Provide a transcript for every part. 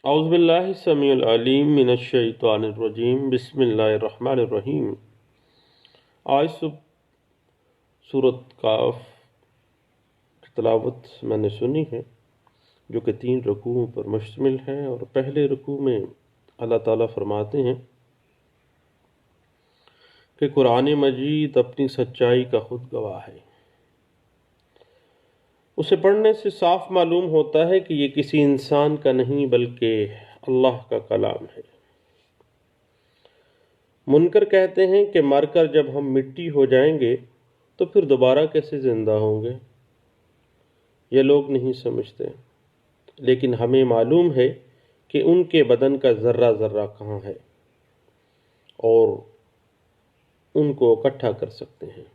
اعوذ باللہ السمیع العلیم من الشیطان الرجیم بسم اللہ الرحمن الرحیم۔ آج صبح سورۃ قاف کی تلاوت میں نے سنی ہے، جو کہ 3 رکوعوں پر مشتمل ہے، اور پہلے رکوع میں اللہ تعالیٰ فرماتے ہیں کہ قرآن مجید اپنی سچائی کا خود گواہ ہے۔ اسے پڑھنے سے صاف معلوم ہوتا ہے کہ یہ کسی انسان کا نہیں بلکہ اللہ کا کلام ہے۔ منکر کہتے ہیں کہ مر کر جب ہم مٹی ہو جائیں گے تو پھر دوبارہ کیسے زندہ ہوں گے؟ یہ لوگ نہیں سمجھتے، لیکن ہمیں معلوم ہے کہ ان کے بدن کا ذرہ ذرہ کہاں ہے اور ان کو اکٹھا کر سکتے ہیں۔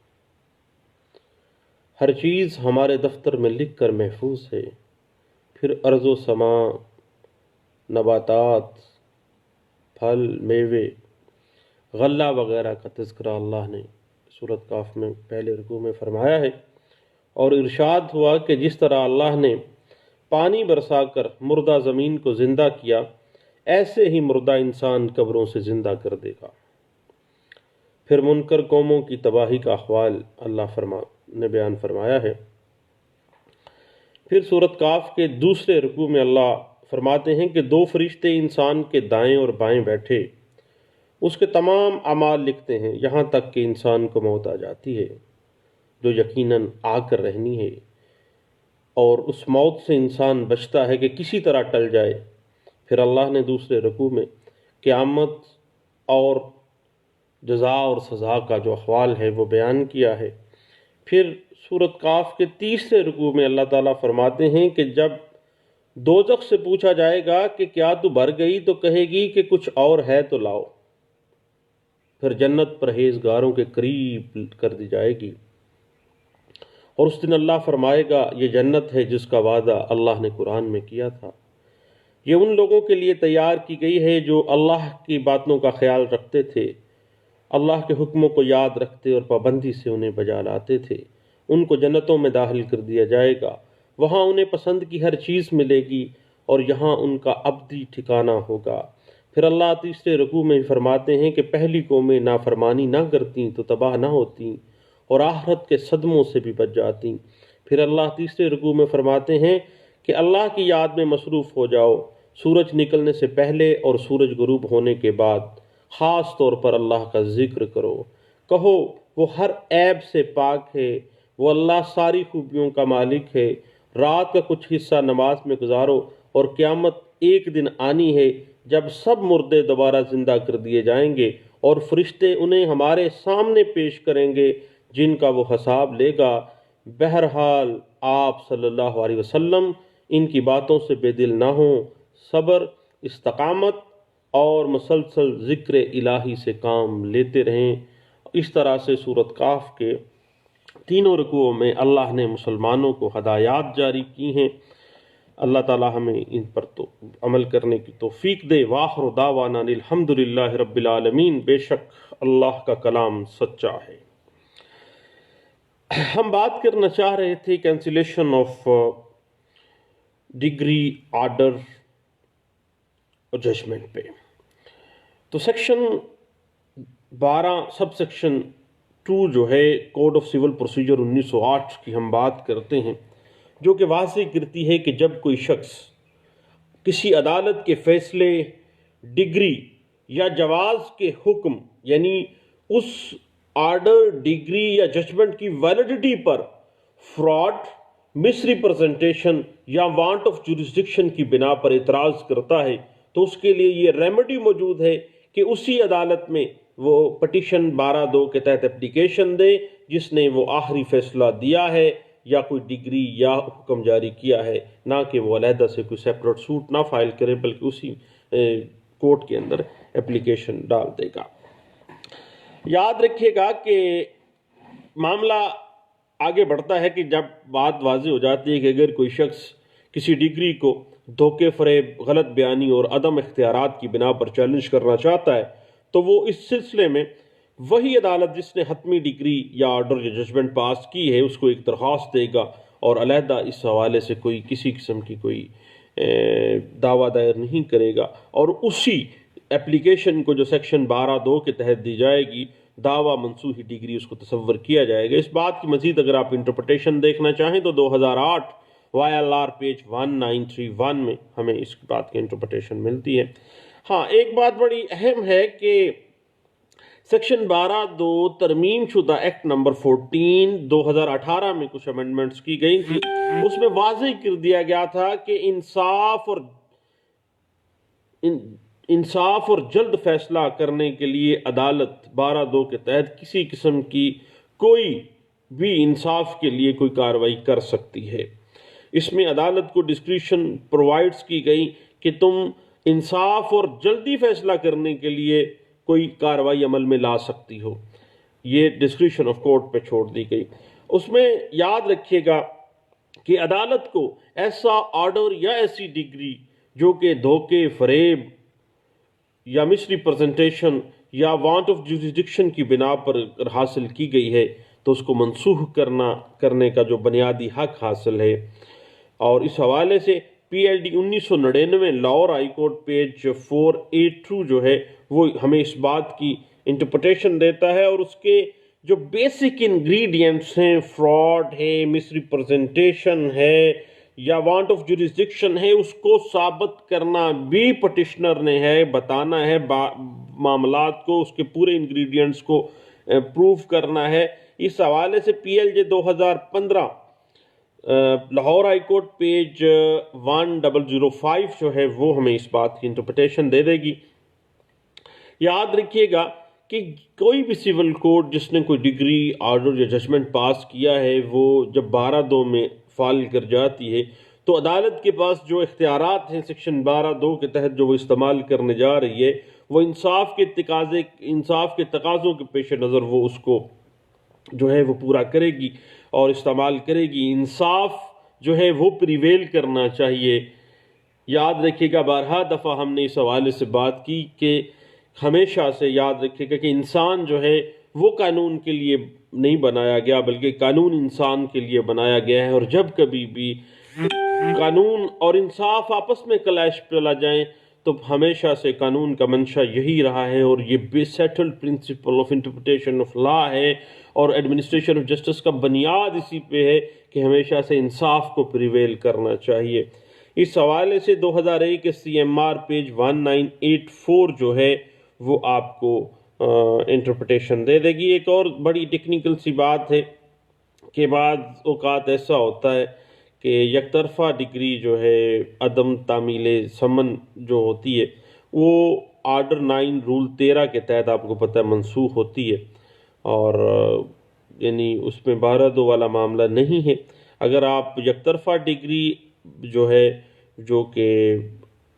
ہر چیز ہمارے دفتر میں لکھ کر محفوظ ہے۔ پھر ارض و سماء، نباتات، پھل، میوے، غلہ وغیرہ کا تذکرہ اللہ نے سورۃ قاف میں پہلے رکوع میں فرمایا ہے، اور ارشاد ہوا کہ جس طرح اللہ نے پانی برسا کر مردہ زمین کو زندہ کیا، ایسے ہی مردہ انسان قبروں سے زندہ کر دے گا۔ پھر منکر قوموں کی تباہی کا احوال اللہ نے بیان فرمایا ہے۔ پھر سورۃ قاف کے دوسرے رکوع میں اللہ فرماتے ہیں کہ 2 فرشتے انسان کے دائیں اور بائیں بیٹھے اس کے تمام اعمال لکھتے ہیں، یہاں تک کہ انسان کو موت آ جاتی ہے، جو یقیناً آ کر رہنی ہے، اور اس موت سے انسان بچتا ہے کہ کسی طرح ٹل جائے۔ پھر اللہ نے دوسرے رکوع میں قیامت اور جزا اور سزا کا جو احوال ہے وہ بیان کیا ہے۔ پھر سورۃ قاف کے تیسرے رکوع میں اللہ تعالیٰ فرماتے ہیں کہ جب دوزخ سے پوچھا جائے گا کہ کیا تو بھر گئی، تو کہے گی کہ کچھ اور ہے تو لاؤ۔ پھر جنت پرہیزگاروں کے قریب کر دی جائے گی، اور اس دن اللہ فرمائے گا یہ جنت ہے جس کا وعدہ اللہ نے قرآن میں کیا تھا۔ یہ ان لوگوں کے لیے تیار کی گئی ہے جو اللہ کی باتوں کا خیال رکھتے تھے، اللہ کے حکموں کو یاد رکھتے اور پابندی سے انہیں بجا لاتے تھے۔ ان کو جنتوں میں داخل کر دیا جائے گا، وہاں انہیں پسند کی ہر چیز ملے گی، اور یہاں ان کا ابدی ٹھکانہ ہوگا۔ پھر اللہ تیسرے رکوع میں فرماتے ہیں کہ پہلی قومیں نافرمانی نہ کرتیں تو تباہ نہ ہوتیں، اور آخرت کے صدموں سے بھی بچ جاتیں۔ پھر اللہ تیسرے رکوع میں فرماتے ہیں کہ اللہ کی یاد میں مصروف ہو جاؤ، سورج نکلنے سے پہلے اور سورج غروب ہونے کے بعد خاص طور پر اللہ کا ذکر کرو۔ کہو وہ ہر عیب سے پاک ہے، وہ اللہ ساری خوبیوں کا مالک ہے۔ رات کا کچھ حصہ نماز میں گزارو، اور قیامت ایک دن آنی ہے جب سب مردے دوبارہ زندہ کر دیے جائیں گے، اور فرشتے انہیں ہمارے سامنے پیش کریں گے جن کا وہ حساب لے گا۔ بہرحال آپ صلی اللہ علیہ وسلم ان کی باتوں سے بے دل نہ ہوں، صبر، استقامت اور مسلسل ذکر الہی سے کام لیتے رہیں۔ اس طرح سے سورۃ قاف کے تینوں رکوعوں میں اللہ نے مسلمانوں کو ہدایات جاری کی ہیں۔ اللہ تعالی ہمیں ان پر تو عمل کرنے کی توفیق دے۔ وآخر دعوانا الحمد للہ رب العالمین۔ بے شک اللہ کا کلام سچا ہے۔ ہم بات کرنا چاہ رہے تھے کینسلیشن آف ڈگری، آرڈر اور ججمنٹ پہ۔ تو سیکشن 12 سب سیکشن 2 جو ہے کوڈ آف سول پروسیجر 1908 کی ہم بات کرتے ہیں، جو کہ واضح کرتی ہے کہ جب کوئی شخص کسی عدالت کے فیصلے، ڈگری یا جواز کے حکم، یعنی اس آرڈر، ڈگری یا ججمنٹ کی ویلیڈیٹی پر فراڈ، مس ریپرزنٹیشن یا وانٹ آف جورسڈکشن کی بنا پر اعتراض کرتا ہے، تو اس کے لیے یہ ریمیڈی موجود ہے کہ اسی عدالت میں وہ پٹیشن 12(2) کے تحت اپلیکیشن دے جس نے وہ آخری فیصلہ دیا ہے یا کوئی ڈگری یا حکم جاری کیا ہے، نہ کہ وہ علیحدہ سے کوئی سیپریٹ سوٹ نہ فائل کرے، بلکہ اسی کورٹ کے اندر اپلیکیشن ڈال دے گا۔ یاد رکھیے گا کہ معاملہ آگے بڑھتا ہے کہ جب بات واضح ہو جاتی ہے کہ اگر کوئی شخص کسی ڈگری کو دھوکے، فریب، غلط بیانی اور عدم اختیارات کی بنا پر چیلنج کرنا چاہتا ہے، تو وہ اس سلسلے میں وہی عدالت جس نے حتمی ڈگری یا آرڈر یا ججمنٹ پاس کی ہے اس کو ایک درخواست دے گا، اور علیحدہ اس حوالے سے کسی قسم کی کوئی دعویٰ دائر نہیں کرے گا، اور اسی اپلیکیشن کو جو سیکشن 12(2) کے تحت دی جائے گی، دعویٰ منسوخی ڈگری اس کو تصور کیا جائے گا۔ اس بات کی مزید اگر آپ انٹرپریٹیشن دیکھنا چاہیں تو 2008 YLR پیج 1931 میں ہمیں اس بات کی انٹرپریٹیشن ملتی ہے۔ ہاں، ایک بات بڑی اہم ہے کہ سیکشن 12(2) ترمیم شدہ ایکٹ نمبر 14 2018 میں کچھ امینڈمنٹس کی گئی تھی، اس میں واضح کر دیا گیا تھا کہ انصاف اور جلد فیصلہ کرنے کے لیے عدالت 12(2) کے تحت کسی قسم کی کوئی بھی انصاف کے لیے کوئی کارروائی کر سکتی ہے۔ اس میں عدالت کو ڈسکریشن پرووائڈز کی گئی کہ تم انصاف اور جلدی فیصلہ کرنے کے لیے کوئی کارروائی عمل میں لا سکتی ہو، یہ ڈسکریشن آف کورٹ پہ چھوڑ دی گئی۔ اس میں یاد رکھیے گا کہ عدالت کو ایسا آرڈر یا ایسی ڈگری جو کہ دھوکے، فریب یا مس ریپرزنٹیشن یا وانٹ آف جوریسڈکشن کی بنا پر حاصل کی گئی ہے تو اس کو منسوخ کرنے کا جو بنیادی حق حاصل ہے۔ اور اس حوالے سے PLD 1999 Lahore high court page 482 جو ہے وہ ہمیں اس بات کی انٹرپریٹیشن دیتا ہے، اور اس کے جو بیسک انگریڈینٹس ہیں، فراڈ ہے، مس ریپرزنٹیشن ہے یا وانٹ آف جوریسڈکشن ہے، اس کو ثابت کرنا بھی پٹیشنر نے ہے، بتانا ہے معاملات کو، اس کے پورے انگریڈینٹس کو پروف کرنا ہے۔ اس حوالے سے PLJ 2015 Lahore high court page 1005 جو ہے وہ ہمیں اس بات کی انٹرپریٹیشن دے گی۔ یاد رکھیے گا کہ کوئی بھی سول کوڈ جس نے کوئی ڈگری، آرڈر یا ججمنٹ پاس کیا ہے، وہ جب 12(2) میں فائل کر جاتی ہے تو عدالت کے پاس جو اختیارات ہیں سیکشن 12(2) کے تحت جو وہ استعمال کرنے جا رہی ہے، وہ انصاف کے تقاضوں کے پیش نظر وہ اس کو جو ہے وہ پورا کرے گی اور استعمال کرے گی۔ انصاف جو ہے وہ پریویل کرنا چاہیے۔ یاد رکھیے گا بارہا دفعہ ہم نے اس حوالے سے بات کی کہ ہمیشہ سے یاد رکھیے گا کہ انسان جو ہے وہ قانون کے لیے نہیں بنایا گیا بلکہ قانون انسان کے لیے بنایا گیا ہے، اور جب کبھی بھی قانون اور انصاف آپس میں کلیش چلا جائیں تو ہمیشہ سے قانون کا منشا یہی رہا ہے، اور یہ بے settled principle of interpretation of law ہے، اور ایڈمنسٹریشن آف جسٹس کا بنیاد اسی پہ ہے کہ ہمیشہ سے انصاف کو پریویل کرنا چاہیے۔ اس حوالے سے 2001 کے CMR پیج 1984 جو ہے وہ آپ کو انٹرپریٹیشن دے گی۔ ایک اور بڑی ٹیکنیکل سی بات ہے کہ بعض اوقات ایسا ہوتا ہے کہ یک طرفہ ڈگری جو ہے عدم تعمیل سمن جو ہوتی ہے وہ آرڈر 9 رول 13 کے تحت آپ کو پتہ ہے منسوخ ہوتی ہے، اور یعنی اس میں 12(2) والا معاملہ نہیں ہے۔ اگر آپ یک طرفہ ڈگری جو ہے جو کہ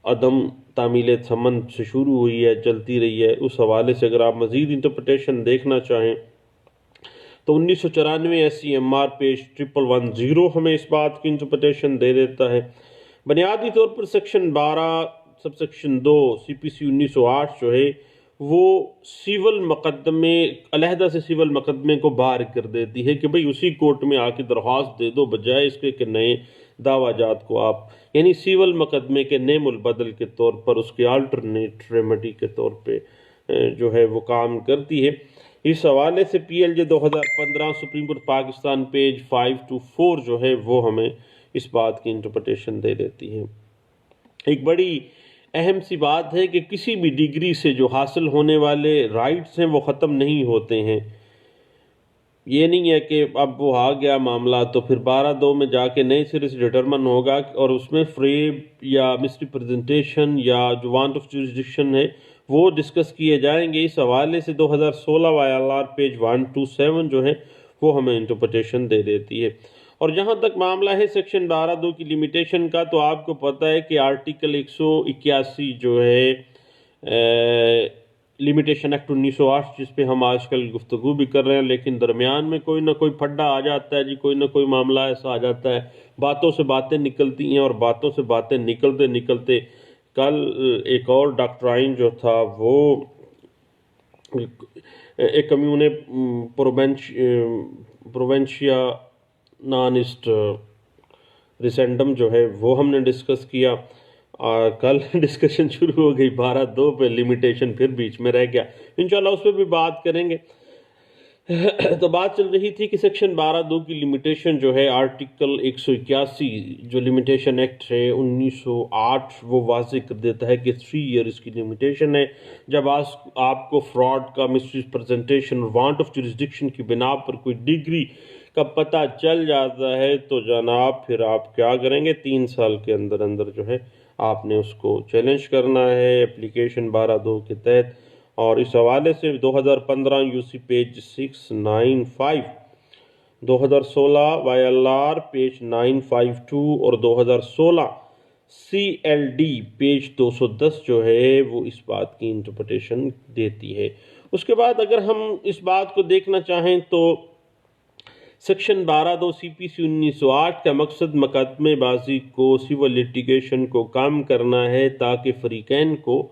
عدم تعمیل سمن سے شروع ہوئی ہے، چلتی رہی ہے، اس حوالے سے اگر آپ مزید انٹرپریٹیشن دیکھنا چاہیں تو 1994 SCMR پیج 1110 ہمیں اس بات کی انٹرپریٹیشن دے دیتا ہے۔ بنیادی طور پر سیکشن 12 سب سیکشن 2 CPC 1908 جو ہے وہ سیول مقدمے علیحدہ سے سیول مقدمے کو باہر کر دیتی ہے کہ بھئی اسی کورٹ میں آ کے درخواست دے دو، بجائے اس کے کہ نئے دعویٰ جات کو آپ یعنی سیول مقدمے کے نیم البدل کے طور پر اس کے آلٹرنیٹ ریمیڈی کے طور پہ جو ہے وہ کام کرتی ہے۔ اس حوالے سے PLJ 2015 supreme court Pakistan page 524 جو ہے وہ ہمیں اس بات کی انٹرپریٹیشن دے دیتی ہے۔ ایک بڑی اہم سی بات ہے کہ کسی بھی ڈگری سے جو حاصل ہونے والے رائٹس ہیں وہ ختم نہیں ہوتے ہیں۔ یہ نہیں ہے کہ اب وہ آ گیا معاملہ تو پھر 12(2) میں جا کے نئے سرے سے ڈٹرمن ہوگا اور اس میں فریب یا مس ریپرزنٹیشن یا جو وانٹ آف جوریسڈکشن ہے وہ ڈسکس کیے جائیں گے۔ اس حوالے سے 2016 YLR پیج 127 جو ہے وہ ہمیں انٹرپریٹیشن دے دیتی ہے۔ اور جہاں تک معاملہ ہے سیکشن 12(2) کی لیمیٹیشن کا، تو آپ کو پتہ ہے کہ آرٹیکل 181 جو ہے لیمیٹیشن ایکٹ 1908 جس پہ ہم آج کل گفتگو بھی کر رہے ہیں، لیکن درمیان میں کوئی نہ کوئی پھڈا آ جاتا ہے، کوئی نہ کوئی معاملہ ایسا آ جاتا ہے، باتوں سے باتیں نکلتی ہیں، اور باتوں سے باتیں نکلتے نکلتے کل ایک اور ڈاکٹرائن جو تھا وہ ایک کمیون پروونشیا نانسٹ ریسینڈم جو ہے وہ ہم نے ڈسکس کیا۔ کل ڈسکشن شروع ہو گئی 12(2) پہ، لمیٹیشن پھر بیچ میں رہ گیا، انشاءاللہ اس پہ بھی بات کریں گے۔ تو بات چل رہی تھی کہ سیکشن 12(2) کی لمیٹیشن جو ہے آرٹیکل 181 جو لمیٹیشن ایکٹ ہے 1908 وہ واضح کر دیتا ہے کہ 3 ایئرز کی لمیٹیشن ہے۔ جب آپ کو فراڈ کا، مس ریپرزنٹیشن اور وانٹ آف جورسڈکشن کی بنا پر کوئی ڈگری کا پتہ چل جاتا ہے تو جناب پھر آپ کیا کریں گے؟ 3 سال کے اندر اندر جو ہے آپ نے اس کو چیلنج کرنا ہے اپلیکیشن 12(2) کے تحت۔ اور اس حوالے سے 2015 UC پیج 695، 2016 YLR پیج 952 اور 2016 CLD پیج 210 جو ہے وہ اس بات کی انٹرپریٹیشن دیتی ہے۔ اس کے بعد اگر ہم اس بات کو دیکھنا چاہیں تو سیکشن 12(2) CPC 1908 کا مقصد مقدمے بازی کو، سول لیٹیگیشن کو کم کرنا ہے تاکہ فریقین کو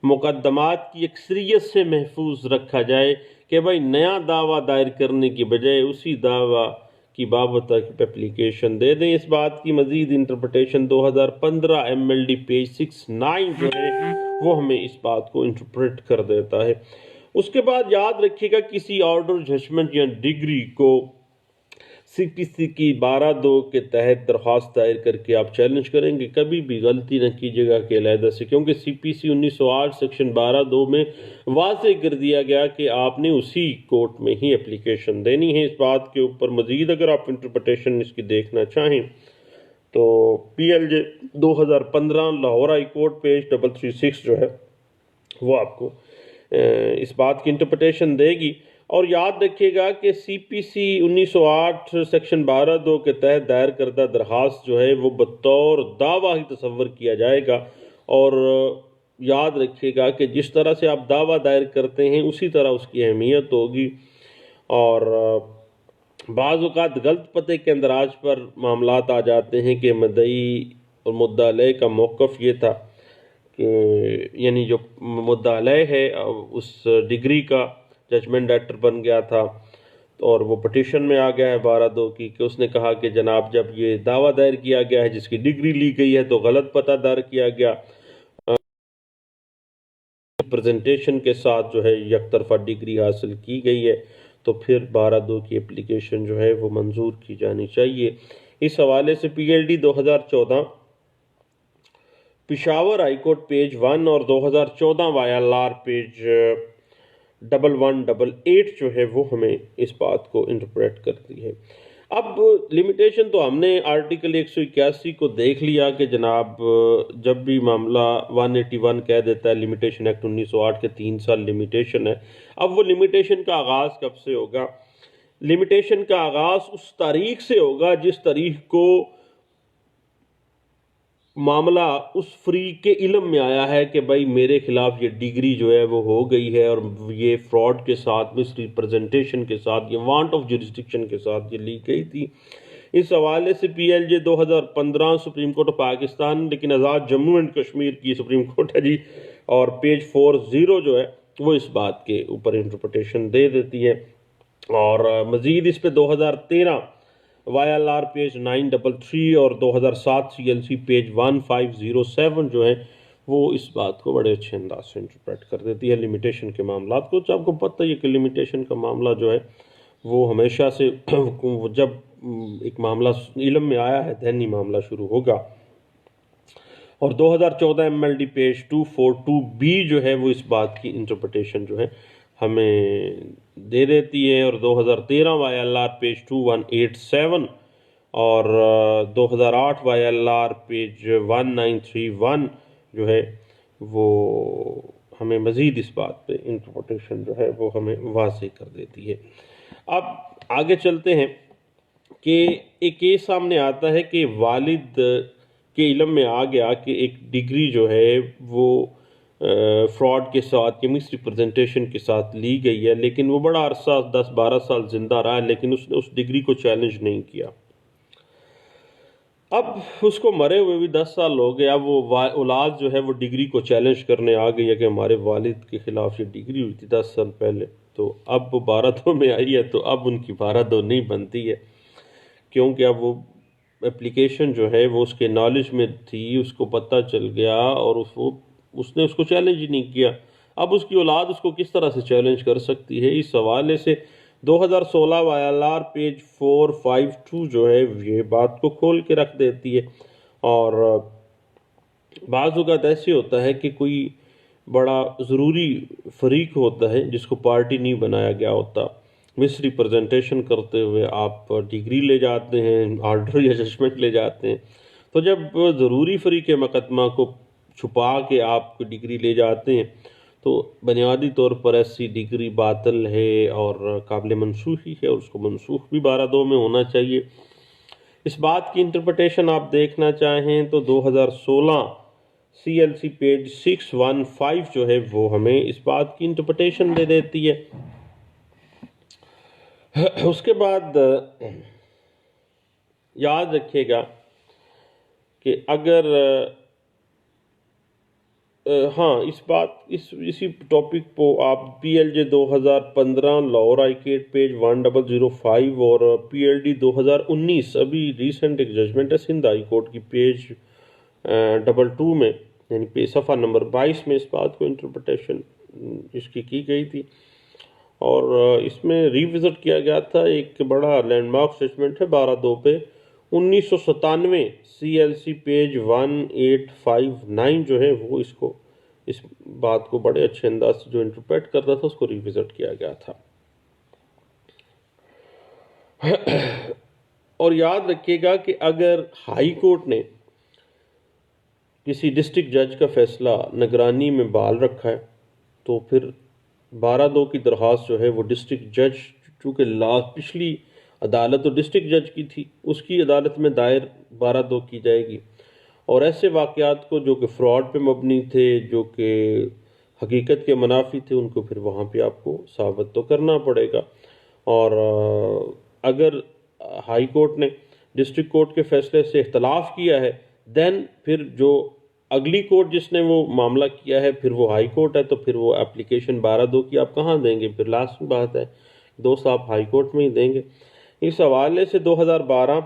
مقدمات کی اکثریت سے محفوظ رکھا جائے کہ بھائی نیا دعویٰ دائر کرنے کی بجائے اسی دعویٰ کی بابت اپلیکیشن دے دیں۔ اس بات کی مزید انٹرپریٹیشن 2015 MLD پیج 69 جو ہے وہ ہمیں اس بات کو انٹرپریٹ کر دیتا ہے۔ اس کے بعد یاد رکھیے گا کسی آرڈر، ججمنٹ یا ڈگری کو CPC کی 12(2) کے تحت درخواست دائر کر کے آپ چیلنج کریں گے، کبھی بھی غلطی نہ کیجیے گا کہ علیحدہ سے، کیونکہ CPC 1908 سیکشن 12(2) میں واضح کر دیا گیا کہ آپ نے اسی کورٹ میں ہی اپلیکیشن دینی ہے۔ اس بات کے اوپر مزید اگر آپ انٹرپریٹیشن اس کی دیکھنا چاہیں تو PLJ 2015 Lahore high court page 336 جو ہے وہ آپ کو اس بات کی انٹرپریٹیشن دے گی۔ اور یاد رکھیے گا کہ CPC 1908 سیکشن 12(2) کے تحت دائر کردہ درخواست جو ہے وہ بطور دعویٰ ہی تصور کیا جائے گا، اور یاد رکھیے گا کہ جس طرح سے آپ دعویٰ دائر کرتے ہیں اسی طرح اس کی اہمیت ہوگی۔ اور بعض اوقات غلط پتے کے اندراج پر معاملات آ جاتے ہیں کہ مدعی اور مدعا علیہ کا موقف یہ تھا کہ یعنی جو مدعا علیہ ہے اس ڈگری کا ججمنٹ ڈائریکٹر بن گیا تھا اور وہ پٹیشن میں آ گیا ہے 12(2) کی، کہ اس نے کہا کہ جناب جب یہ دعویٰ دائر کیا گیا ہے جس کی ڈگری لی گئی ہے تو غلط پتہ دائر کیا گیا، پریزنٹیشن کے ساتھ جو ہے یک طرفہ ڈگری حاصل کی گئی ہے تو پھر 12(2) کی اپلیکیشن جو ہے وہ منظور کی جانی چاہیے۔ اس حوالے سے PLD 2014 Peshawar high court page 1 اور 2014 YLR پیج 1188 جو ہے وہ ہمیں اس بات کو انٹرپریٹ کرتی ہے۔ اب لمیٹیشن تو ہم نے آرٹیکل 181 کو دیکھ لیا کہ جناب جب بھی معاملہ 181 کہہ دیتا ہے لمیٹیشن ایکٹ 1908 کے 3 سال لمیٹیشن ہے۔ اب وہ لمیٹیشن کا آغاز کب سے ہوگا؟ لمیٹیشن کا آغاز اس تاریخ سے ہوگا جس تاریخ کو معاملہ اس فریق کے علم میں آیا ہے کہ بھائی میرے خلاف یہ ڈگری جو ہے وہ ہو گئی ہے اور یہ فراڈ کے ساتھ، مس ریپرزنٹیشن کے ساتھ، یہ وانٹ آف جورسڈکشن کے ساتھ یہ لی گئی تھی۔ اس حوالے سے PLJ 2015 supreme court of Pakistan لیکن آزاد جموں اینڈ کشمیر کی سپریم کورٹ ہے جی، اور پیج 40 جو ہے وہ اس بات کے اوپر انٹرپریٹیشن دے دیتی ہے۔ اور مزید اس پہ 2013 YLR پیج 933 اور 2007 CLC پیج 1507 جو ہے وہ اس بات کو بڑے اچھے انداز سے انٹرپریٹ کر دیتی ہے لمیٹیشن کے معاملات کو۔ آپ کو پتہ ہی ہے کہ لمیٹیشن کا معاملہ جو ہے وہ ہمیشہ سے جب ایک معاملہ علم میں آیا ہے دہنی معاملہ شروع ہوگا۔ اور 2014 MLD پیج 242B جو ہے وہ اس بات کی انٹرپریٹیشن جو ہے ہمیں دے دیتی ہے۔ اور 2013 YLR پیج 2187 اور 2008 YLR پیج 1931 جو ہے وہ ہمیں مزید اس بات پہ انٹرپریٹیشن جو ہے وہ ہمیں واضح کر دیتی ہے۔ اب آگے چلتے ہیں کہ ایک کیس سامنے آتا ہے کہ والد کے علم میں آ گیا کہ ایک ڈگری جو ہے وہ فراڈ کے ساتھ یا مس ریپرزنٹیشن کے ساتھ لی گئی ہے، لیکن وہ بڑا عرصہ 10-12 سال زندہ رہا ہے لیکن اس نے اس ڈگری کو چیلنج نہیں کیا۔ اب اس کو مرے ہوئے بھی 10 سال ہو گیا، وہ اولاد جو ہے وہ ڈگری کو چیلنج کرنے آ گئی ہے کہ ہمارے والد کے خلاف یہ ڈگری ہوئی تھی 10 سال پہلے، تو اب وہ 12(2) میں آئی ہے تو اب ان کی 12(2) نہیں بنتی ہے، کیونکہ اب وہ اپلیکیشن جو ہے وہ اس کے نالج میں تھی، اس کو پتہ چل گیا اور اس نے اس کو چیلنج ہی نہیں کیا، اب اس کی اولاد اس کو کس طرح سے چیلنج کر سکتی ہے؟ اس حوالے سے 2016 YLR پیج 452 جو ہے یہ بات کو کھول کے رکھ دیتی ہے۔ اور بعض اوقات ایسے ہوتا ہے کہ کوئی بڑا ضروری فریق ہوتا ہے جس کو پارٹی نہیں بنایا گیا ہوتا، مس ریپرزنٹیشن کرتے ہوئے آپ ڈگری لے جاتے ہیں، آرڈر یا ججمنٹ لے جاتے ہیں، تو جب ضروری فریق مقدمہ کو چھپا کے آپ ڈگری لے جاتے ہیں تو بنیادی طور پر ایسی ڈگری باطل ہے اور قابل منسوخی ہے، اور اس کو منسوخ بھی 12(2) میں ہونا چاہیے۔ اس بات کی انٹرپریٹیشن آپ دیکھنا چاہیں تو 2016 CLC پیج 615 جو ہے وہ ہمیں اس بات کی انٹرپریٹیشن دے دیتی ہے۔ اس کے بعد یاد رکھیے گا کہ اگر اسی ٹاپک کو آپ PLJ 2015 Lahore high court page 1005 اور PLD 2019 ابھی ریسنٹ ایک ججمنٹ ہے سندھ ہائی کورٹ کی پیج 22 میں، یعنی صفحہ نمبر 22 میں اس بات کو انٹرپریٹیشن اس کی گئی تھی، اور اس میں ریوزٹ کیا گیا تھا۔ ایک بڑا لینڈ مارک ججمنٹ ہے 12(2) پہ 1997 CLC پیج 1859 جو ہے وہ اس بات کو بڑے اچھے انداز سے جو انٹرپریٹ کرتا تھا اس کو ریوزٹ کیا گیا تھا۔ اور یاد رکھیے گا کہ اگر ہائی کورٹ نے کسی ڈسٹرکٹ جج کا فیصلہ نگرانی میں بحال رکھا ہے تو پھر 12(2) کی درخواست جو ہے وہ ڈسٹرکٹ جج، چونکہ پچھلی عدالت تو ڈسٹرکٹ جج کی تھی، اس کی عدالت میں دائر 12(2) کی جائے گی، اور ایسے واقعات کو جو کہ فراڈ پہ مبنی تھے، جو کہ حقیقت کے منافی تھے، ان کو پھر وہاں پہ آپ کو ثابت تو کرنا پڑے گا۔ اور اگر ہائی کورٹ نے ڈسٹرکٹ کورٹ کے فیصلے سے اختلاف کیا ہے دین پھر جو اگلی کورٹ جس نے وہ معاملہ کیا ہے پھر وہ ہائی کورٹ ہے، تو پھر وہ اپلیکیشن 12(2) کی آپ کہاں دیں گے؟ پھر لازمی بات ہے دوست آپ ہائی کورٹ میں ہی دیں گے۔ اس حوالے سے 2012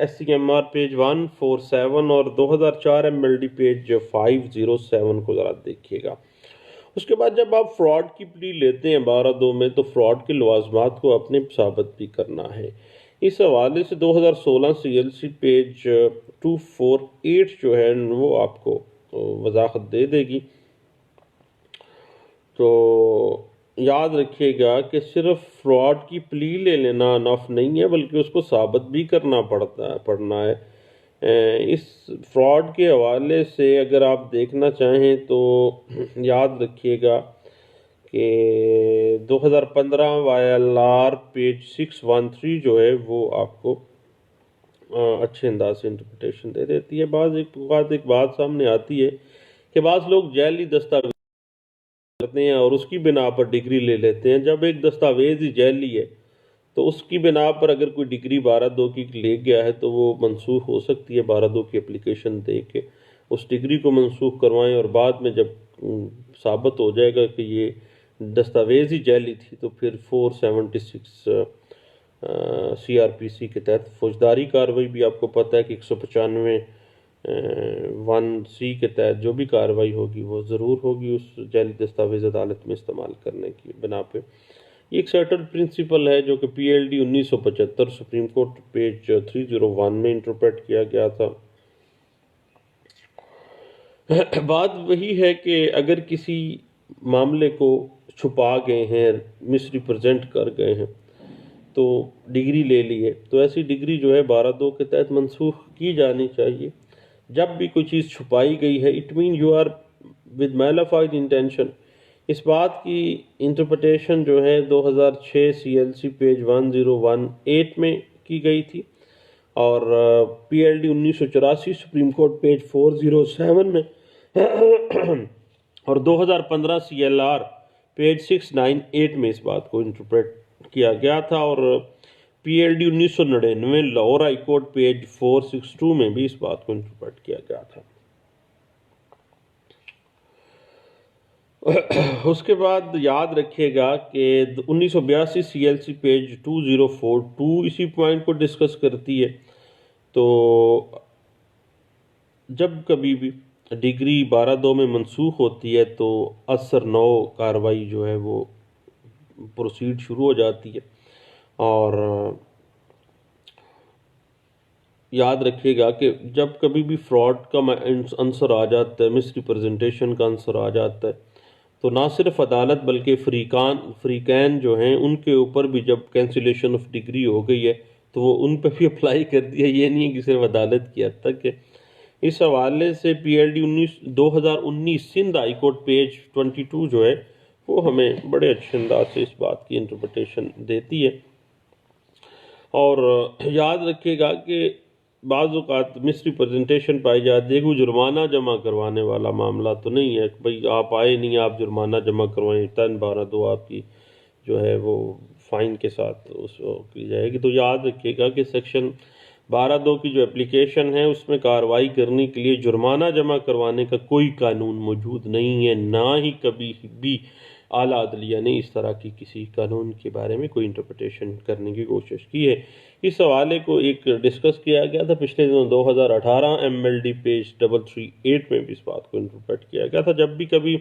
SCMR پیج 147 اور 2004 MLD پیج 507 کو ذرا دیکھیے گا۔ اس کے بعد جب آپ فراڈ کی پلی لیتے ہیں 12(2) میں تو فراڈ کے لوازمات کو اپنے ثابت بھی کرنا ہے۔ اس حوالے سے 2016 CLC پیج 248 جو ہے وہ آپ کو وضاحت دے دے گی۔ تو یاد رکھیے گا کہ صرف فراڈ کی پلی لے لینا انف نہیں ہے، بلکہ اس کو ثابت بھی کرنا پڑنا ہے۔ اس فراڈ کے حوالے سے اگر آپ دیکھنا چاہیں تو یاد رکھیے گا کہ 2015 YLR پیج 613 جو ہے وہ آپ کو اچھے انداز سے انٹرپریٹیشن دے دیتی ہے۔ ایک بات سامنے آتی ہے کہ بعض لوگ جعلی دستاویز کرتے ہیں اور اس کی بنا پر ڈگری لے لیتے ہیں۔ جب ایک دستاویز ہی جعلی ہے تو اس کی بنا پر اگر کوئی ڈگری 12(2) کی لے گیا ہے تو وہ منسوخ ہو سکتی ہے۔ 12(2) کی اپلیکیشن دے کے اس ڈگری کو منسوخ کروائیں، اور بعد میں جب ثابت ہو جائے گا کہ یہ دستاویز ہی جعلی تھی تو پھر 476 CRPC کے تحت فوجداری کارروائی بھی آپ کو پتہ ہے کہ 195 1C کے تحت جو بھی کارروائی ہوگی وہ ضرور ہوگی اس جعلی دستاویز عدالت میں استعمال کرنے کی بنا پہ۔ یہ ایک سیٹلڈ پرنسپل ہے جو کہ PLD 1975 سپریم کورٹ پیج 301 میں انٹرپریٹ کیا گیا تھا۔ بات وہی ہے کہ اگر کسی معاملے کو چھپا گئے ہیں، مس ریپرزینٹ کر گئے ہیں تو ڈگری لے لی ہے تو ایسی ڈگری جو ہے 12(2) کے تحت منسوخ کی جانی چاہیے۔ جب بھی کوئی چیز چھپائی گئی ہے it mean you are with mala fide intention. اس بات کی انٹرپریٹیشن جو ہے 2006 CLC پیج 1018 میں کی گئی تھی، اور PLD 1984 سپریم کورٹ پیج 407 میں اور 2015 CLR پیج 698 میں اس بات کو انٹرپریٹ کیا گیا تھا، اور PLD 1999 Lahore high court page 462 میں بھی اس بات کو انٹرپریٹ کیا گیا تھا۔ اس کے بعد یاد رکھیے گا کہ 1982 CLC پیج 2042 اسی پوائنٹ کو ڈسکس کرتی ہے تو جب کبھی بھی ڈگری 12(2) میں منسوخ ہوتی ہے تو اثر 9 کارروائی جو ہے وہ پروسیڈ شروع ہو جاتی ہے۔ اور یاد رکھیے گا کہ جب کبھی بھی فراڈ کا عنصر آ جاتا ہے، مس ریپرزنٹیشن کا عنصر آ جاتا ہے، تو نہ صرف عدالت بلکہ فریقین جو ہیں ان کے اوپر بھی جب کینسلیشن آف ڈگری ہو گئی ہے تو وہ ان پہ بھی اپلائی کر دیا۔ یہ نہیں ہے کہ صرف عدالت کی حد تک ہے۔ اس حوالے سے پی L D 2019 Sindh high court page 22 جو ہے وہ ہمیں بڑے اچھے انداز سے اس بات کی انٹرپریٹیشن دیتی ہے۔ اور یاد رکھیے گا کہ بعض اوقات مس ریپرزنٹیشن پائی جاتی ہے کہ وہ جرمانہ جمع کروانے والا معاملہ تو نہیں ہے کہ بھئی آپ آئے نہیں، آپ جرمانہ جمع کروائیں، 10/12 آپ کی جو ہے وہ فائن کے ساتھ اس کی جائے گی۔ تو یاد رکھیے گا کہ سیکشن 12(2) کی جو اپلیکیشن ہے اس میں کارروائی کرنے کے لیے جرمانہ جمع کروانے کا کوئی قانون موجود نہیں ہے، نہ ہی کبھی بھی اعلیٰ عدلیہ نے اس طرح کی کسی قانون کے بارے میں کوئی انٹرپریٹیشن کرنے کی کوشش کی ہے۔ اس حوالے کو ایک ڈسکس کیا گیا تھا پچھلے دنوں 2018 MLD پیج 338 میں بھی اس بات کو انٹرپریٹ کیا گیا تھا۔ جب بھی کبھی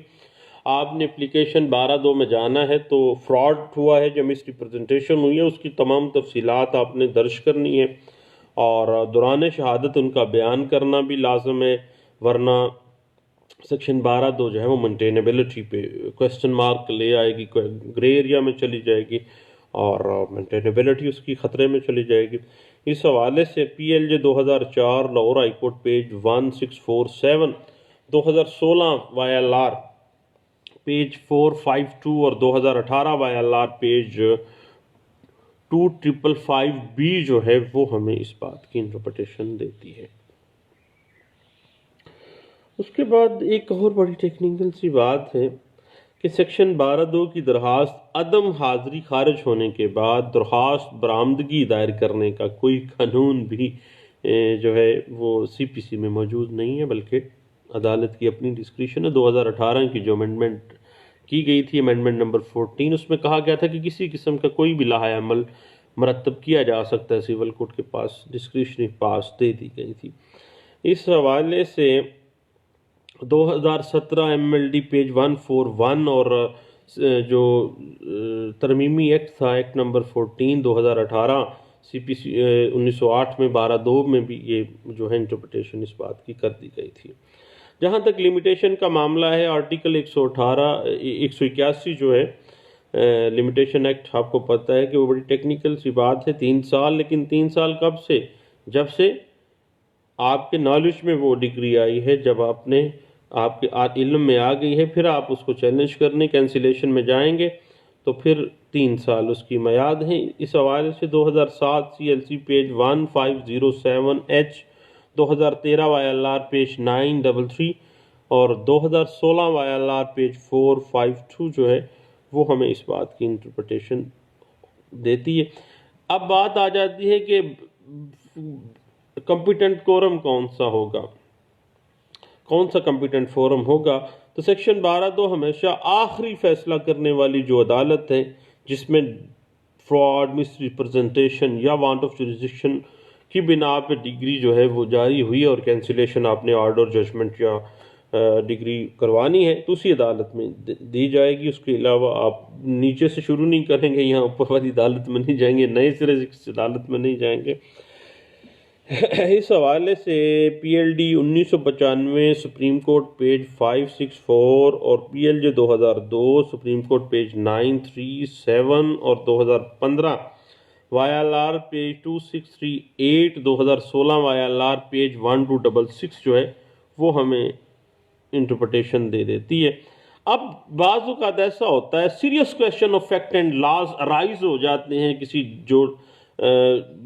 آپ نے اپلیکیشن 12(2) میں جانا ہے تو فراڈ ہوا ہے جو مس ریپرزنٹیشن ہوئی ہے اس کی تمام تفصیلات آپ نے درج کرنی ہے، اور دوران شہادت ان کا بیان کرنا بھی لازم ہے، ورنہ سیکشن 12(2) جو ہے وہ مینٹینیبلٹی پہ کوسچن مارک لے آئے گی، گرے ایریا میں چلی جائے گی اور مینٹینیبلٹی اس کی خطرے میں چلی جائے گی۔ اس حوالے سے پی ایل جے 2004 Lahore high court page 1647، 2016 YLR page 452 اور 2018 YLR پیج 2555B جو ہے وہ ہمیں اس بات کی انٹرپریٹیشن دیتی ہے۔ اس کے بعد ایک اور بڑی ٹیکنیکل سی بات ہے کہ سیکشن 12(2) کی درخواست عدم حاضری خارج ہونے کے بعد درخواست برآمدگی دائر کرنے کا کوئی قانون بھی جو ہے وہ CPC میں موجود نہیں ہے، بلکہ عدالت کی اپنی ڈسکریشن ہے۔ 2018 کی جو امینڈمنٹ کی گئی تھی، امینڈمنٹ نمبر 14، اس میں کہا گیا تھا کہ کسی قسم کا کوئی بھی لائحہ عمل مرتب کیا جا سکتا ہے، سول کورٹ کے پاس ڈسکریشنری پاس دے دی گئی تھی۔ اس حوالے سے 2017 MLD پیج 141 اور جو ترمیمی ایکٹ تھا، ایکٹ نمبر 14 2018 CPC 1908 میں 12(2) میں بھی یہ جو ہے انٹرپریٹیشن اس بات کی کر دی گئی تھی۔ جہاں تک لمیٹیشن کا معاملہ ہے، آرٹیکل 181 جو ہے لمیٹیشن ایکٹ، آپ کو پتہ ہے کہ وہ بڑی ٹیکنیکل سی بات ہے، 3 سال، لیکن 3 سال کب سے؟ جب سے آپ کے نالج میں وہ ڈگری آئی ہے، جب آپ کے علم میں آ گئی ہے، پھر آپ اس کو چیلنج کرنے کینسلیشن میں جائیں گے تو پھر 3 سال اس کی میعاد ہیں۔ اس حوالے سے 2007 CLC page 1507H، 2013 YLR page 933 اور 2016 YLR پیج 452 جو ہے وہ ہمیں اس بات کی انٹرپریٹیشن دیتی ہے۔ اب بات آ جاتی ہے کہ کمپیٹنٹ کورم کون سا ہوگا، کون سا کمپیٹنٹ فورم ہوگا؟ تو سیکشن 12(2) ہمیشہ آخری فیصلہ کرنے والی جو عدالت ہے جس میں فراڈ، مس ریپرزنٹیشن یا وانٹ آف جوریسڈکشن کی بنا پہ ڈگری جو ہے وہ جاری ہوئی اور کینسلیشن آپ نے آرڈر، ججمنٹ یا ڈگری کروانی ہے تو اسی عدالت میں دی جائے گی۔ اس کے علاوہ آپ نیچے سے شروع نہیں کریں گے، یہاں اوپر والی عدالت میں نہیں جائیں گے، نئے سرے سے اس عدالت میں نہیں جائیں گے۔ اس حوالے سے پی L D 1995 supreme court page 564 اور پی ایل جے 2002 سپریم کورٹ پیج 937 اور 2015 YLR پیج 2638، 2016 YLR پیج 1266 جو ہے وہ ہمیں انٹرپریٹیشن دے دیتی ہے۔ اب بعض اوقات ایسا ہوتا ہے، serious question of fact and laws arise ہو جاتے ہیں کسی جو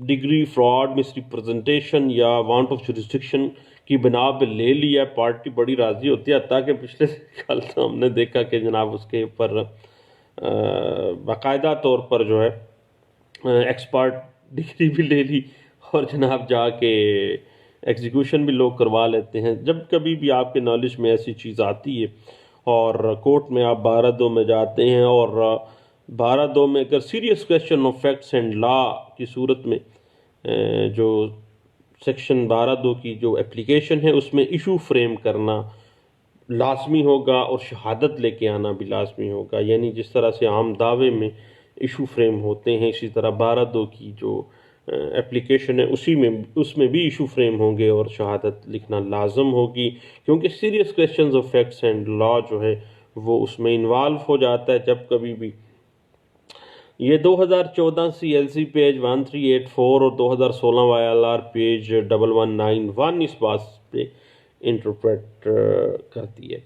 ڈگری فراڈ، مس ریپرزنٹیشن یا وانٹ آف جوریسڈکشن کی بنا پہ لے لیا، پارٹی بڑی راضی ہوتی ہے، حتیٰ کہ پچھلے سال تو ہم نے دیکھا کہ جناب اس کے اوپر باقاعدہ طور پر جو ہے ایکسپرٹ ڈگری بھی لے لی اور جناب جا کے ایگزیکیوشن بھی لوگ کروا لیتے ہیں۔ جب کبھی بھی آپ کے نالج میں ایسی چیز آتی ہے اور کورٹ میں آپ 12(2) میں جاتے ہیں اور 12(2) میں اگر serious question of facts and law کی صورت میں جو سیکشن 12(2) کی جو اپلیکیشن ہے اس میں ایشو فریم کرنا لازمی ہوگا اور شہادت لے کے آنا بھی لازمی ہوگا، یعنی جس طرح سے عام دعوے میں ایشو فریم ہوتے ہیں اسی طرح 12(2) کی جو اپلیکیشن ہے اس میں بھی ایشو فریم ہوں گے اور شہادت لکھنا لازم ہوگی، کیونکہ serious questions of facts and law جو ہے وہ اس میں انوالو ہو جاتا ہے جب کبھی بھی۔ یہ 2014 سی ایل سی پیج 1384 اور 2016 وائی ایل آر پیج 1191 اس بات پہ انٹرپریٹ کرتی ہے۔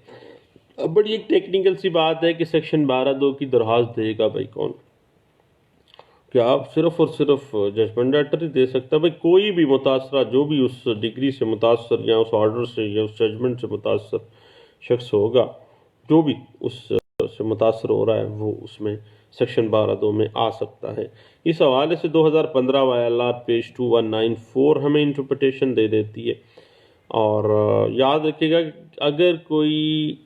اب بڑی ایک ٹیکنیکل سی بات ہے کہ سیکشن 12(2) کی درخواست دے گا بھائی کون؟ کیا آپ صرف اور صرف ججمنٹ لیٹر ہی دے سکتا ہے؟ بھائی کوئی بھی متاثرہ جو بھی اس ڈگری سے متاثر یا اس آرڈر سے یا اس ججمنٹ سے متاثر شخص ہوگا، جو بھی اس سے متاثر ہو رہا ہے وہ اس میں سیکشن 12(2) میں آ سکتا ہے۔ اس حوالے سے 2015 وائی ایل آر پیج 2194 ہمیں انٹرپریٹیشن دے دیتی ہے، اور یاد رکھیے گا کہ اگر کوئی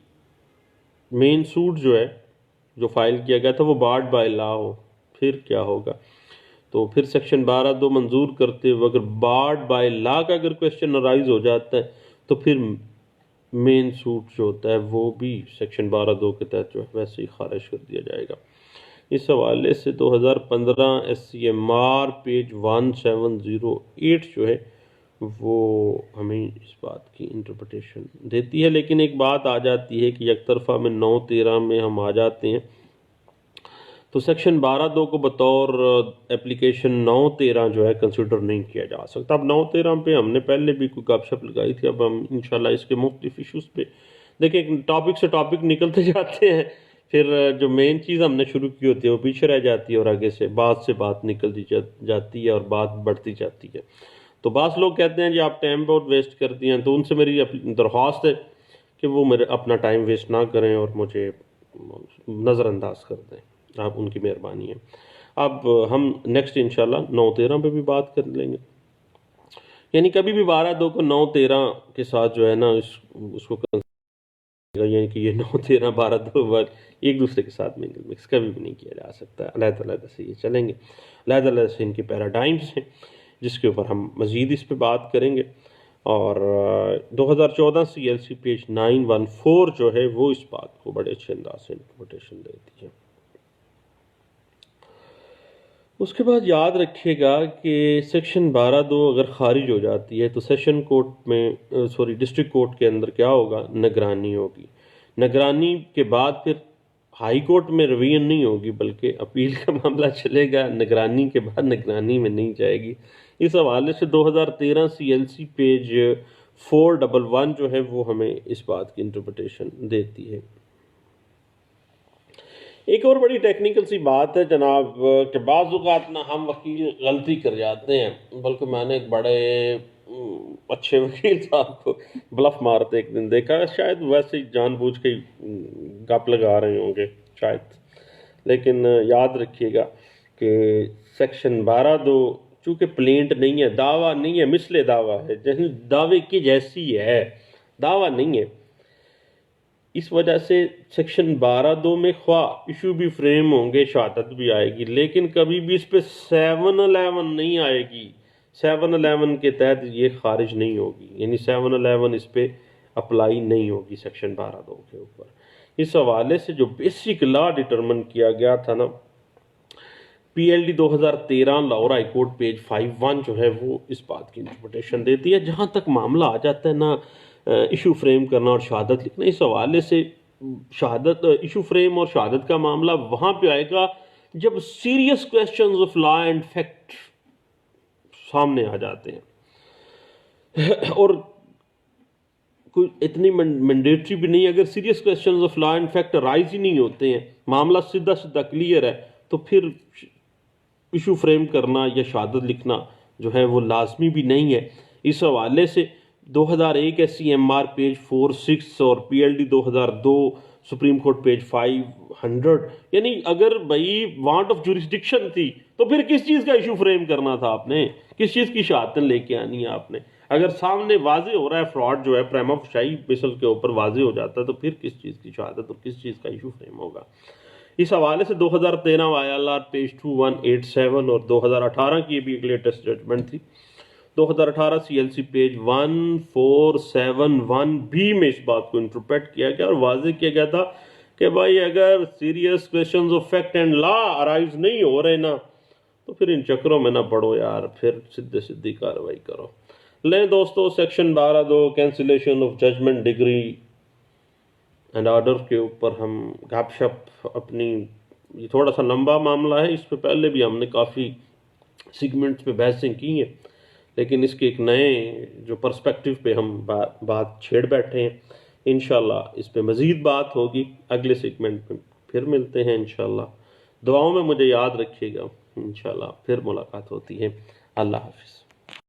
مین سوٹ جو ہے جو فائل کیا گیا تھا وہ بارڈ بائی لا ہو، پھر کیا ہوگا؟ تو پھر سیکشن 12(2) منظور کرتے ہوئے اگر بارڈ بائی لا کا اگر کویسچن ارائز ہو جاتا ہے تو پھر مین سوٹ جو ہوتا ہے وہ بھی سیکشن 12(2) کے تحت جو ہے ویسے ہی خارج کر دیا جائے گا۔ اس حوالے سے 2015 S C M R page 1708 جو ہے وہ ہمیں اس بات کی انٹرپریٹیشن دیتی ہے، لیکن ایک بات آ جاتی ہے کہ یک طرفہ میں 9(13) میں ہم آ جاتے ہیں تو سیکشن 12(2) کو بطور اپلیکیشن 9(13) جو ہے کنسیڈر نہیں کیا جا سکتا۔ اب 9(13) پہ ہم نے پہلے بھی کوئی گپ شپ لگائی تھی، اب ہم انشاءاللہ اس کے مختلف ایشوز پہ دیکھیں ٹاپک سے ٹاپک نکلتے جاتے ہیں، پھر جو مین چیز ہم نے شروع کی ہوتی ہے وہ پیچھے رہ جاتی ہے اور آگے سے بات نکلتی جاتی ہے اور بات بڑھتی جاتی ہے۔ تو بعض لوگ کہتے ہیں جی آپ ٹائم بہت ویسٹ کرتی ہیں، تو ان سے میری درخواست ہے کہ وہ میرے اپنا ٹائم ویسٹ نہ کریں اور مجھے نظر انداز کر دیں، آپ ان کی مہربانی ہے۔ اب ہم نیکسٹ انشاءاللہ 9(13) پہ بھی بات کر لیں گے، یعنی کبھی بھی 12(2) کو 9(13) کے ساتھ جو ہے نا اس کو یعنی کہ یہ 9(13) 12(2) ایک دوسرے کے ساتھ مکس کبھی بھی نہیں کیا جا سکتا، علیحدہ علیحدہ سے یہ چلیں گے، علیحدہ علیحدہ سے ان کے پیراڈائمز ہیں جس کے اوپر ہم مزید اس پہ بات کریں گے۔ اور 2014 سی ایل سی پیج 914 جو ہے وہ اس بات کو بڑے اچھے انداز سے انٹرپریٹیشن دیتی ہے۔ اس کے بعد یاد رکھیے گا کہ سیکشن 12(2) اگر خارج ہو جاتی ہے تو سیشن کورٹ میں ڈسٹرکٹ کورٹ کے اندر کیا ہوگا؟ نگرانی ہوگی۔ نگرانی کے بعد پھر ہائی کورٹ میں ریویژن نہیں ہوگی بلکہ اپیل کا معاملہ چلے گا، نگرانی کے بعد نگرانی میں نہیں جائے گی۔ اس حوالے سے 2013 سی ایل سی پیج 411 جو ہے وہ ہمیں اس بات کی انٹرپریٹیشن دیتی ہے۔ ایک اور بڑی ٹیکنیکل سی بات ہے جناب کہ بعض اوقات نہ ہم وکیل غلطی کر جاتے ہیں، بلکہ میں نے ایک بڑے اچھے وکیل صاحب کو بلف مارتے ایک دن دیکھا، شاید ویسے ہی جان بوجھ کے گپ لگا رہے ہوں گے شاید، لیکن یاد رکھیے گا کہ سیکشن 12(2) چونکہ پلینٹ نہیں ہے، دعویٰ نہیں ہے، مثل دعویٰ ہے، جیسے دعوے کی جیسی ہے، دعویٰ نہیں ہے، اس وجہ سے سیکشن 12(2) میں خواہ ایشو بھی فریم ہوں گے، شہادت بھی آئے گی، لیکن کبھی بھی اس پہ 711 نہیں آئے گی، 711 کے تحت یہ خارج نہیں ہوگی، یعنی 711 اس پہ اپلائی نہیں ہوگی سیکشن 12(2) کے اوپر۔ اس حوالے سے جو بیسک لا ڈیٹرمن کیا گیا تھا نا، پی L D 2013 Lahore high court page 51 جو ہے وہ اس بات کی انٹرپریٹیشن دیتی ہے۔ جہاں تک معاملہ آ جاتا ہے نا ایشو فریم کرنا اور شہادت لکھنا، اس حوالے سے ایشو فریم اور شہادت کا معاملہ وہاں پہ آئے گا جب serious questions of law and fact سامنے آ جاتے ہیں، اور کوئی اتنی مینڈیٹری بھی نہیں، اگر serious questions of law and fact rise ہی نہیں ہوتے ہیں، معاملہ سیدھا کلیئر ہے، تو پھر ایشو فریم کرنا یا شہادت لکھنا جو ہے وہ لازمی بھی نہیں ہے۔ اس حوالے سے 2001 S C M R page 46 اور P L D 2002 supreme court page 500، یعنی اگر بھائی وانٹ آف جوریسڈکشن تھی تو پھر کس چیز کا ایشو فریم کرنا تھا آپ نے، کس چیز کی شہادتیں لے کے آنی ہے آپ نے؟ اگر سامنے واضح ہو رہا ہے فراڈ جو ہے پریما فشائی مثل کے اوپر واضح ہو جاتا ہے تو پھر کس چیز کی شہادت اور کس چیز کا ایشو فریم ہوگا؟ اس حوالے سے 2013 وائی ایل آر پیج 2187 اور 2018 کی بھی ایک لیٹسٹ ججمنٹ تھی 2018 CLC پیج 1471 بھی میں اس بات کو انٹرپریٹ کیا گیا اور واضح کیا گیا تھا کہ بھائی اگر serious questions of fact and law arise نہیں ہو رہے نا تو پھر ان چکروں میں نہ پڑو یار، پھر سیدھی کارروائی کرو۔ لیں دوستو section 12(2) cancellation of judgment decree and order کے اوپر ہم گپ شپ اپنی، یہ تھوڑا سا لمبا معاملہ ہے، اس پہ پہلے بھی ہم نے کافی سیگمنٹس میں بحثیں کی ہیں، لیکن اس کے ایک نئے جو پرسپیکٹیو پہ ہم بات چھیڑ بیٹھے ہیں۔ انشاءاللہ اس پہ مزید بات ہوگی اگلے سیگمنٹ میں، پھر ملتے ہیں انشاءاللہ۔ دعاؤں میں مجھے یاد رکھیے گا، انشاءاللہ پھر ملاقات ہوتی ہے۔ اللہ حافظ۔